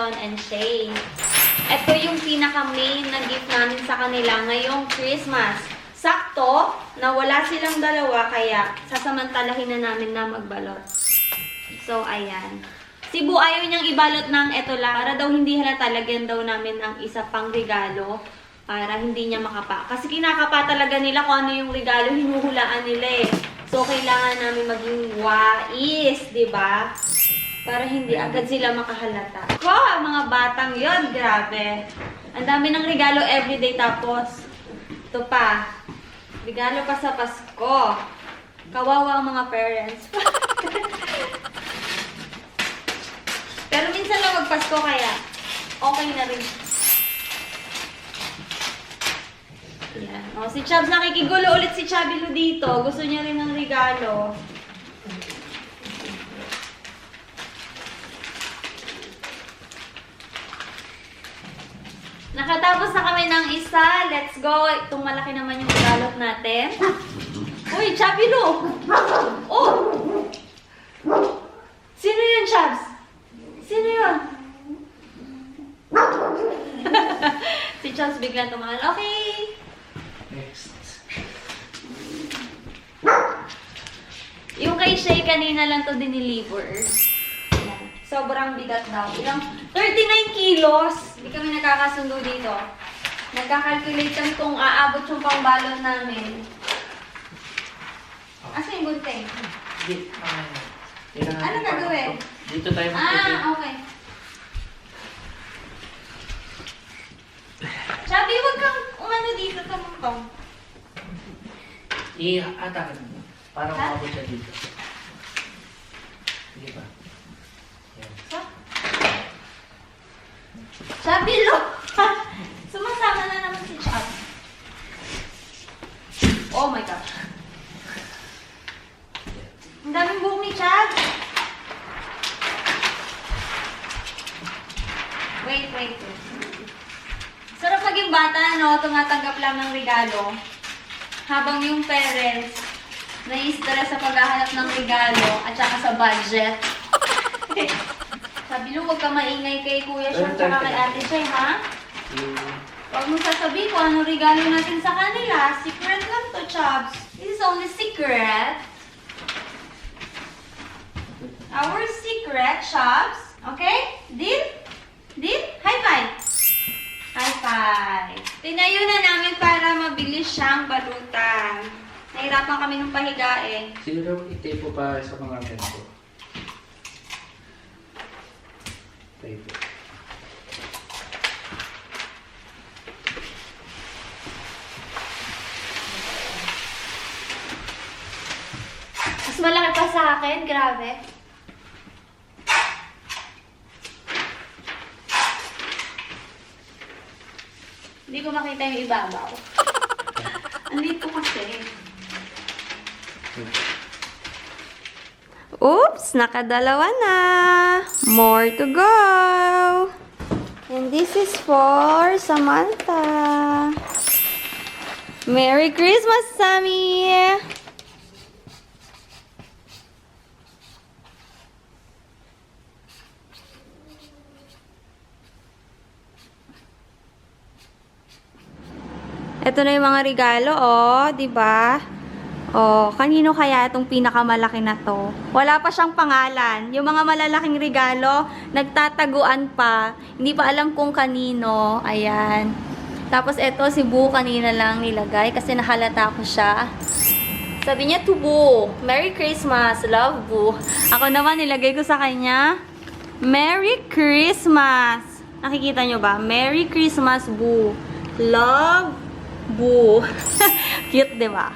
Sean and Shay. Ito yung pinaka-main na gift namin sa kanila ngayong Christmas. Sakto, na wala silang dalawa, kaya sasamantalahin na namin na magbalot. So, ayan. Si Bu ayaw niyang ibalot ng eto lang. Para daw hindi halata, lagyan daw namin ang isa pang regalo. Para hindi niya makapa. Kasi kinakapa talaga nila kung ano yung regalo, hinuhulaan nila eh. So, kailangan namin maging wais, diba? Para hindi agad sila makahalata. Wow, mga batang yon, grabe. Ang dami ng regalo everyday, tapos ito pa. Regalo pa sa Pasko. Kawawa ang mga parents. Pero minsan lang magpasko, kaya okay na rin. Yan. O, si Chubbs, nakikigulo ulit si Chubby Lou dito. Gusto niya rin ng regalo. Nakatapos na kami ng isa. Let's go. Itong malaki naman yung regalot natin. Uy, Chubby Lou! Oh! Sino yun, Chubbs? Sino yun? Si Chubbs biglang tumagal. Okay. Next. Yung kay Shay, kanina lang to diniliver. Ayan. Sobrang bigat daw. Ilang 39 kilos. Hindi kami nakakasundo dito. Nagkakalculate kami kung aabot yung pangbalot namin. Asa yung gunting? Ano gagawin? Dito tayo magpipin. Okay. Chubby, huwag kang umano dito, tumutong. I-atakin mo. Para makabot siya dito. Sige ba? Yan. Chubby, look! Sumasama na naman si Chub. Oh my gosh. Ang daming buhok ni Chub. Wait. Sarap maging bata, no? Tumatanggap lang ng regalo. Habang yung parents, nai-stress sa paghahanap ng regalo at saka sa budget. Sabi nyo, huwag ka maingay kay Kuya Sean at kay Ate Shay, ha? Huwag mo sasabihin kung anong regalo natin sa kanila. Secret lang to, Chubbs. This is only secret. Our secret, Chubbs. Okay? Deal? Deal? High five! High five! Tinayo na namin para mabilis siyang balutan. Nahirapan kami ng pahiga eh. Siguro itape pa sa mga ganito. Tape. Mas malaki pa sa akin, grabe. Hindi ko makita yung ibabaw. Andito kasi. Oops! Nakadalawa na! More to go! And this is for Samantha. Merry Christmas, Sammy! Ito na yung mga regalo, oh, 'di ba? Oh, kanino kaya itong pinakamalaki na 'to? Wala pa siyang pangalan. Yung mga malalaking regalo, nagtataguan pa. Hindi pa alam kung kanino. Ayan. Tapos ito si Bu kanina lang nilagay kasi nahalata ko siya. Sabi niya to Bu, Merry Christmas, love Bu. Ako naman nilagay ko sa kanya, Merry Christmas. Nakikita nyo ba? Merry Christmas, Bu. Love Bu. Cute, di ba?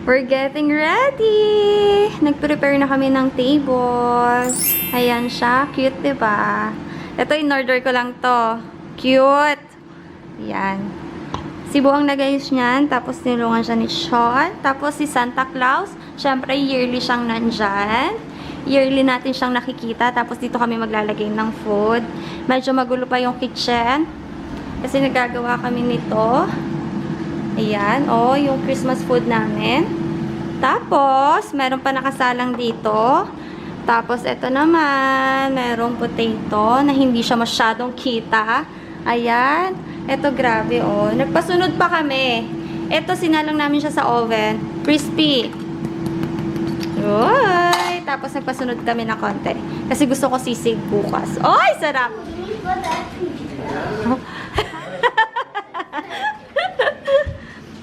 We're getting ready. Nag-prepare na kami ng table. Ayan siya. Cute, di ba? Ito, in-order ko lang to. Cute. Ayan. Si Bu ang nag-ayos niyan. Tapos, nilungan siya ni Sean. Tapos, si Santa Claus. Siyempre, yearly siyang nandyan. Yearly natin siyang nakikita. Tapos, dito kami maglalagay ng food. Medyo magulo pa yung kitchen. Kasi nagagawa kami nito. Ayan. O, yung Christmas food namin. Tapos, meron pa nakasalang dito. Tapos, ito naman, merong potato na hindi siya masyadong kita. Ayan. Ito, grabe, oh. Nagpasunod pa kami. Ito, sinalang namin siya sa oven. Crispy. Uy! Tapos, nagpasunod kami na konti. Kasi gusto ko sisig bukas. Oy, sarap!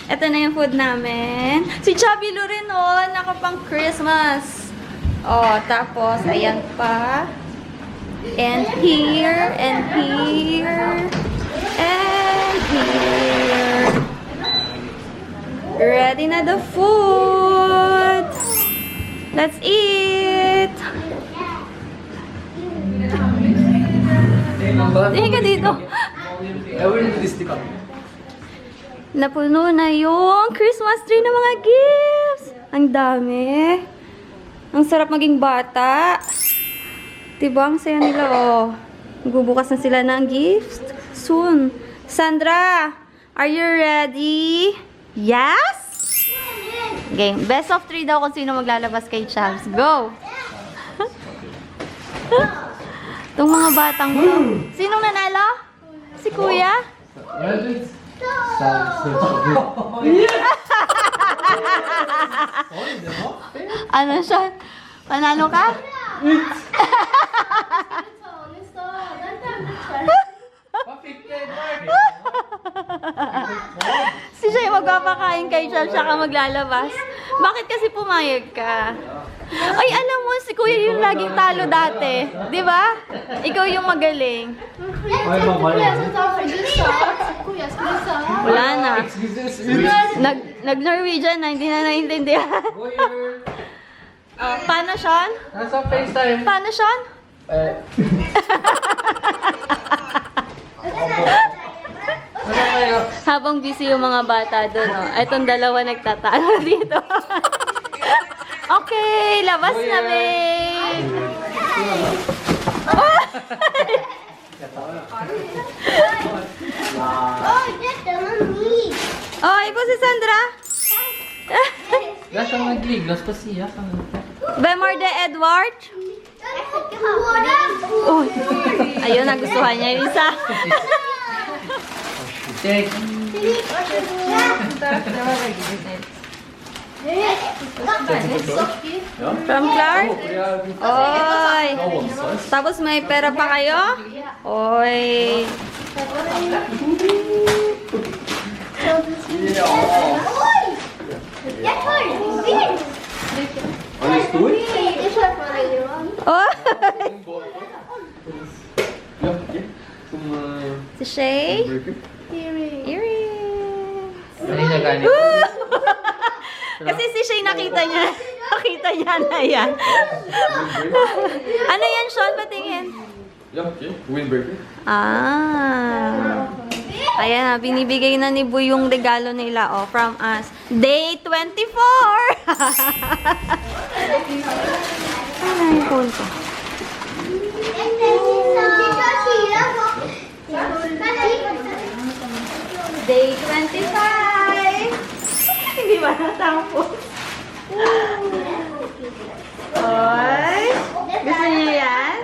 Ito na yung food namin. Si Chubby Lou rin, oh. Nakapang Christmas. Oh, tapos, ayan pa. And here, and here, and here. Ready na the food. Let's eat. Tingin ka dito. Napuno na yung Christmas tree ng mga gifts. Ang dami. Ang sarap maging bata. Diba? Ang saya nila, oh. Magbubukas na sila ng gifts. Soon. Sandra, are you ready? Yes? Game. Best of 3 daw kung sino maglalabas kay Chubbs. Go! Itong mga batang to. Sinong nanalo? Si Kuya? Ano siya? Panalo ka? Si siya yung magpapakain kay Chubbs, siya ka maglalabas. Bakit kasi pumayag ka? Ay, alam mo, si Kuya yung laging talo dati. Di ba? Ikaw yung magaling. Wala na. Nag-Norwegian na, hindi na naiintindihan. Paano, Sean? Nasa FaceTime. Paano, Sean? Habang busy yung mga bata doon, oh. Itong dalawa nagtatalo dito. Okay, labas na, babe. Oh, ipo si Sandra. Lasciamo una gligla, così, Bemor de Edward. Uy. Ayun, nagustuhan niya yung isa. Take. From Clark? Oy. Tapos may pera pa kayo? Oy. Oh. Si Shay? Earrings. Kanina ganito. Kasi si Shay nakita niya na yan. Ano yan, Sean? Patingin. Windbreaker. Ah. Ayan na, binibigay na ni Boy yung regalo nila, oh, from us. Day 24! Ano yung phone ko? Day 25! Hindi ba natampo? Oy! Gusto niyo yan?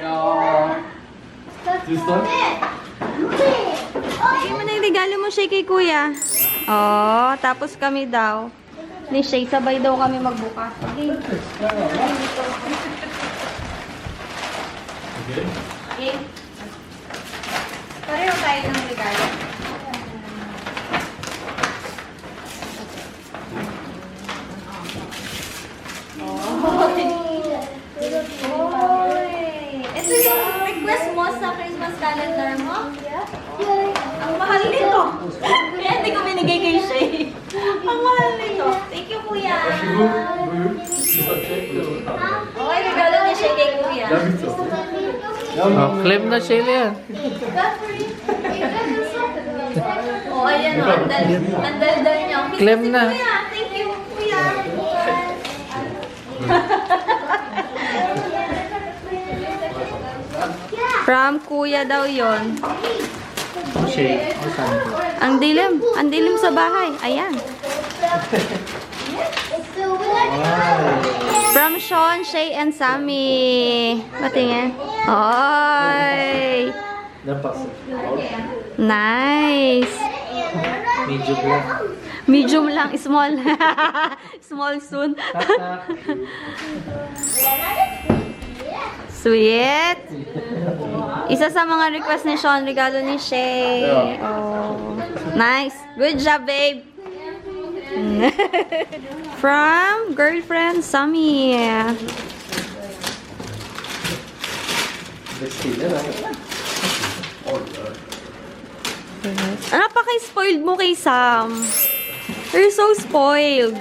Bigay mo na yung regalo mo, Shay, kay Kuya. Oh, tapos kami daw. Ni Shay, sabay daw kami magbukas. Okay. Okay. Pareho tayo ng regalo. Ito yung request mo sa Christmas calendar mo? Ang mahal nito. Kaya hindi ko binigay kay Shay. Ang mahal nito. Thank you, Kuya. Okay, regalo ni Shay kay Kuya. Oh, claim na siya yan. Oh, ayan o. Ang dal-dal niya. Claim na. Kuya, thank you, Kuya. From Kuya daw yon. Shake. Ang dilim sa bahay. Ayan. From Sean, Shay, and Sammy. Patingin. Oy! Napasok. Nice! Medyo black. Medium lang, small. Small soon. Tak. Sweet. Isa sa mga request ni Sean, regalo ni Shay. Oh. Nice. Good job, babe. From girlfriend Sammy. Ano pa kay spoiled mo kay Sam? You're so spoiled.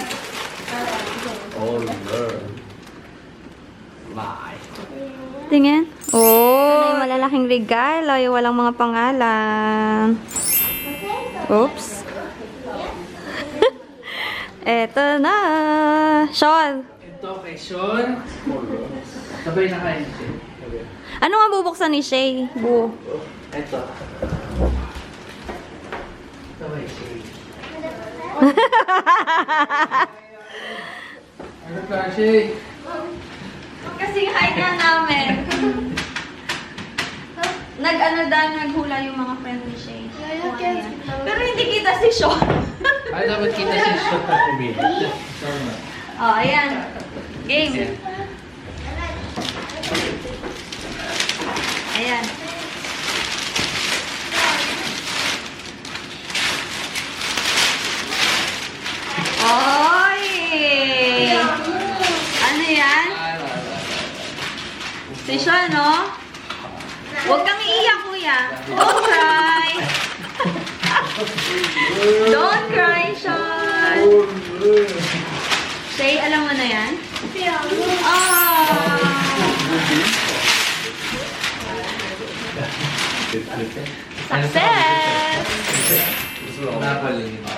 Tingin. Oh, malalaking regalo. Yung walang mga pangalan. Oops. Eto na. Sean. Ito kay Sean. Sabay na kayo. Ano nga bubuksan ni Shay? Bu. Ito. Ito kay Shay. Ano ka, Shay? Kasi height na namin. Naghula yung mga friend ni Shay. Pero hindi kita si Sean. Ay, dapat kita si Sean sa video. Oh, ayan. Game. Ayan. Oy! Ano yan? Si Sean, no? Huwag kang iiyak, kuya. Don't cry. Don't cry, Sean. Shay, alam mo na yan? Ah! Success! Napaling mo.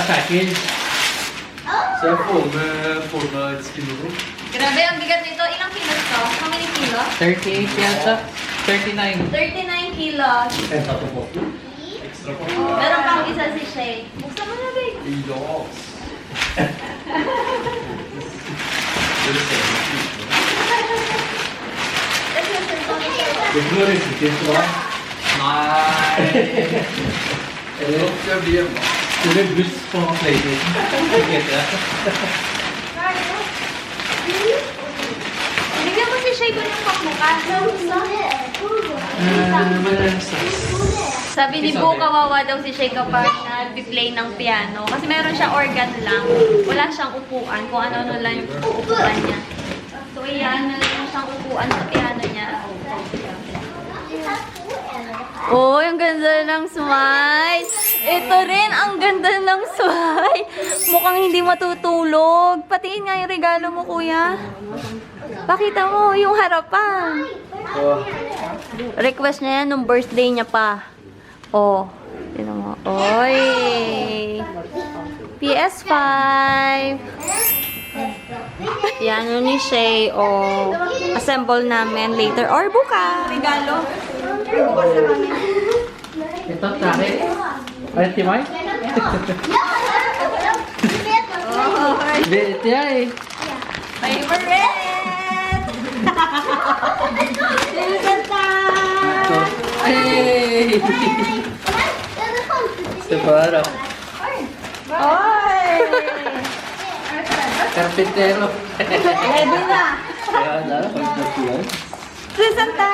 Package. Så jeg får med et spinner. Grabe, ang bigat nito. Ilang kilos to? How many kilos? 38 yata. 39. 39 kilos. Ekstra på. Meron pang isa si Shay. Buksan mo na, babe. Ja. Det går ikke til å Nei. Eller jeg blir hjemme. Det blir buss på PlayStation. Bigyan mo si Shay ko ng pakmukas. Sabi ni Bo, kawawa daw si Shay kapag nag-play ng piano. Kasi meron siya organ lang. Wala siyang upuan. Kung ano-ano lang yung upuan niya. So, iyan na lang siyang upuan sa piano niya. Oh, ang ganda ng smile. Ito rin, ang ganda ng smile. Mukhang hindi matutulog. Patiin nga yung regalo mo, kuya. Pakita mo yung harapan. Request niya yan nung birthday niya pa. Oh, yun mo. Oy. PS5. Yan yun ni Shay. Oh, assemble namin later or bukas. Regalo. Bukas na kami. Ito, tari. Ay, timay? Oh, Hindi, ito yan eh. favorite! Hey! Separa. Oy! Carpintero. Ready na! Kaya na, pagkatuan. Presenta!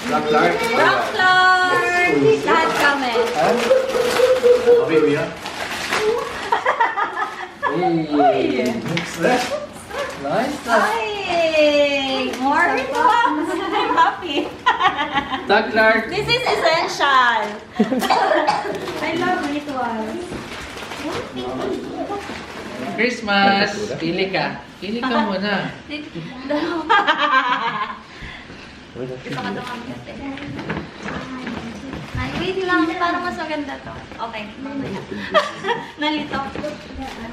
Black Clark. Rock Lord! Lahat kami. Okay, Mia. Hey! Nice. Nice. Ay! More rituals! I'm happy. Doug Clark. This is essential. I love rituals. Christmas. Pili ka. Pili ka muna. Dalawa. Ito ka daw kami natin. Ay, wait lang. Parang mas maganda to. Okay, mamaya. Nalito.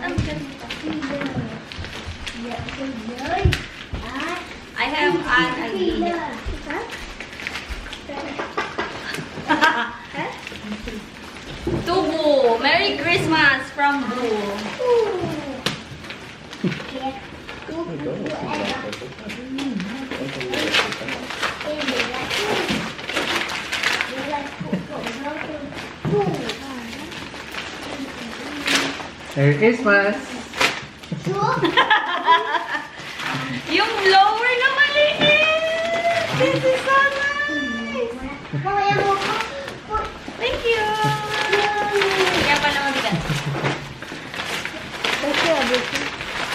Ang ganda. I have an idea. To Boo. Merry Christmas from Boo. Merry Christmas! Yung blower na maliit! This is so nice! Thank you! Kaya pala mabigat.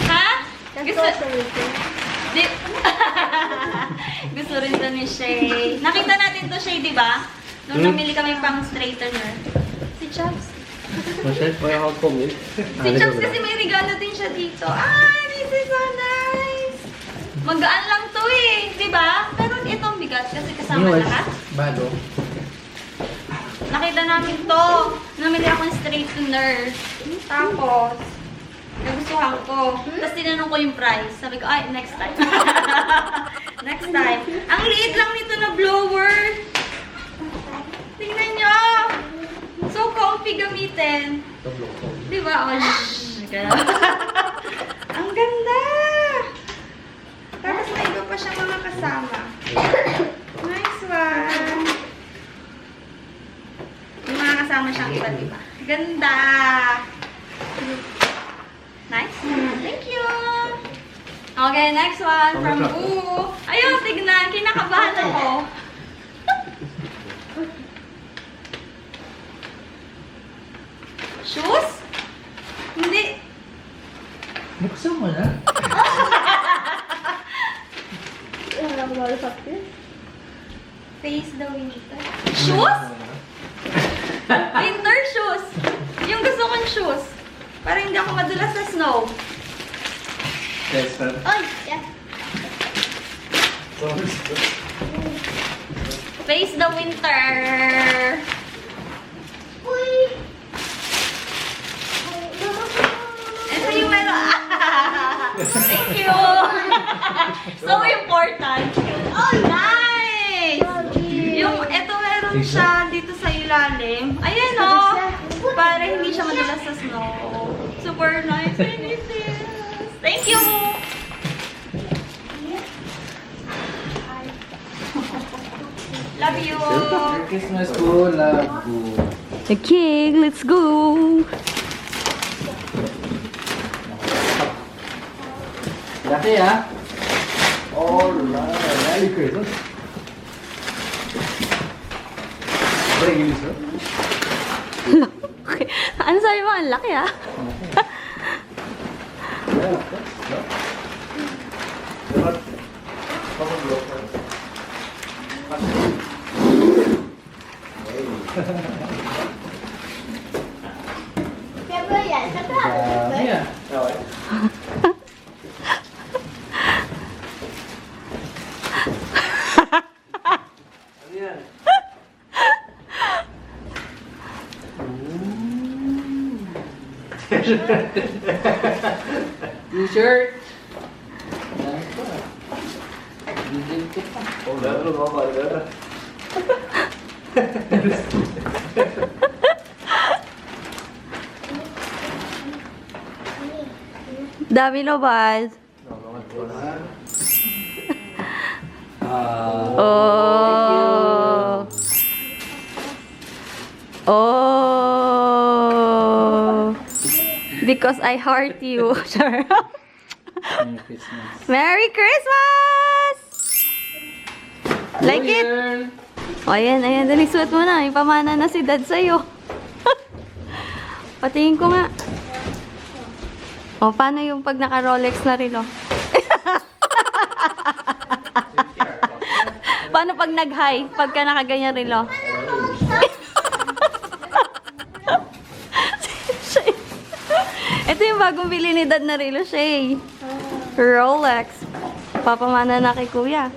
Ha? Di Gusto rin to ni Shay. Nakita natin to, Shay, di ba? Nung namili kami pang straightener. Si Chubbs. Si Chubbs kasi may regalo din siya dito. Ah, this is so nice! Magaan lang to eh, di ba? Pero itong bigat kasi kasama lahat. Bago. Nakita namin to. Namili ako ng straightener. Tapos, nagustuhan ko. Tapos tinanong ko yung price. Sabi ko, ay, next time. Next time. Ang liit lang nito na blower. Tingnan nyo. So comfy gamitin. Di ba? Oh, ang ganda. Tapos may iba pa siya mga kasama. Nice one. Yung mga kasama siyang iba-iba. Ganda. Nice. Thank you. Okay, next one from Boo. Ayun, tignan. Kinakabahan ako. Shoes? Hindi. Buksan mo na. Face the winter. Shoes? Winter shoes. Yung gusto kong shoes. Para hindi ako madulas sa snow. Yes, sir. Face the winter. Ito yung meron. Thank you. So important. Oh, nice. Yung ito meron siya dito sa ilalim. Ayan oh. Para hindi siya madulas sa snow. Super nice. Thank you. Love you. Merry Christmas po, love po. The king, let's go. Laki ah. Alright, Merry Christmas. What are you sir? Ano sabi mo? Ang laki ah. Dami ah. T-shirt. Dami pa. Bigyan ko pa. Dami no ba? Oh. Oh. Because I heart you. Sure. Merry Christmas. Merry Christmas! Like it? O, ayan, ayan. Dali, suot mo na. May pamana na si Dad sa'yo. Patingin ko nga. O, paano yung pag naka-Rolex na rin, o? Paano pag nag-high? Pagka nakaganyan rin, o? Ito yung bagong bili ni Dad na relo, Shay. Rolex. Papamana na kay Kuya.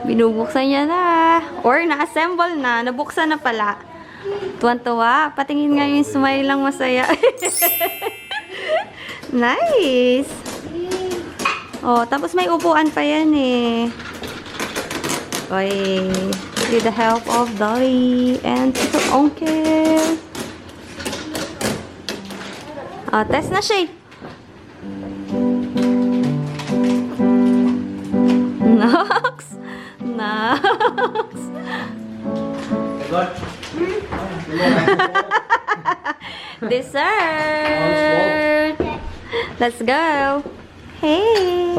Binubuksan niya na. Or na-assemble na. Nabuksan na pala. Tuwan-tuwa. Patingin nga yung smile lang masaya. Nice. Oh, tapos may upuan pa yan eh. Oy, with the help of Dolly and Tito Uncle. Oh, test na siya. Nox. Nox. Got Dessert. Let's go. Hey.